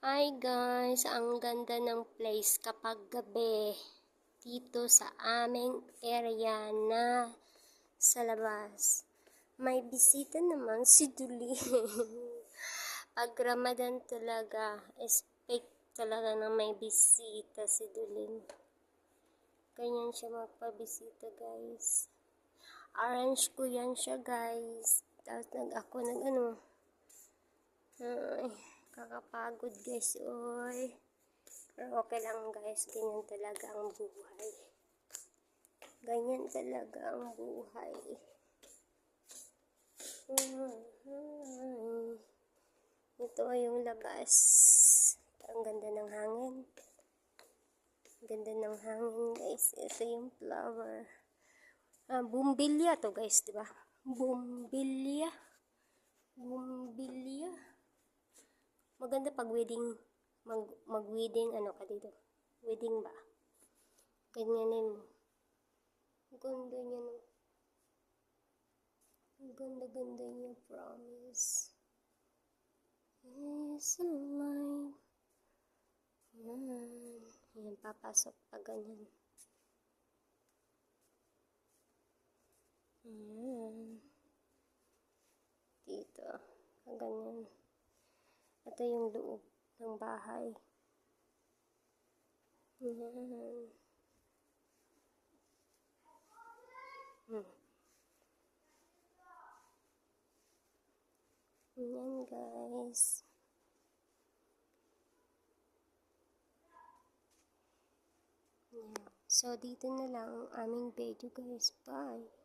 Hi guys, ang ganda ng place kapag gabi dito sa aming area na sa labas. May bisita naman si Duli. Pag Ramadan talaga, expect talaga na may bisita si Dulin. Ganyan siya magpabisita guys. Arrange ko yan siya guys. Tapos ako ay, kakapagod guys, oy. Pero okay lang guys, ganyan talaga ang buhay. Ganyan talaga ang buhay. Ito ay yung labas. Ang ganda ng hangin. Ganda ng hangin guys. Ito yung flower. Bumbilya to guys, diba? Bumbilya. Bumbilya. Maganda pag wedding, mag-wedding, ano ka dito? Wedding ba? Ganyanin mo. Ganda niya, no? Ganda-ganda niya, promise. It's alive. Yan, papasok pa ganyan. Yan. Dito, ganyan. Ito yung loob ng bahay. Yan. Yan guys. Yan. So, dito na lang ang aming video guys. Bye.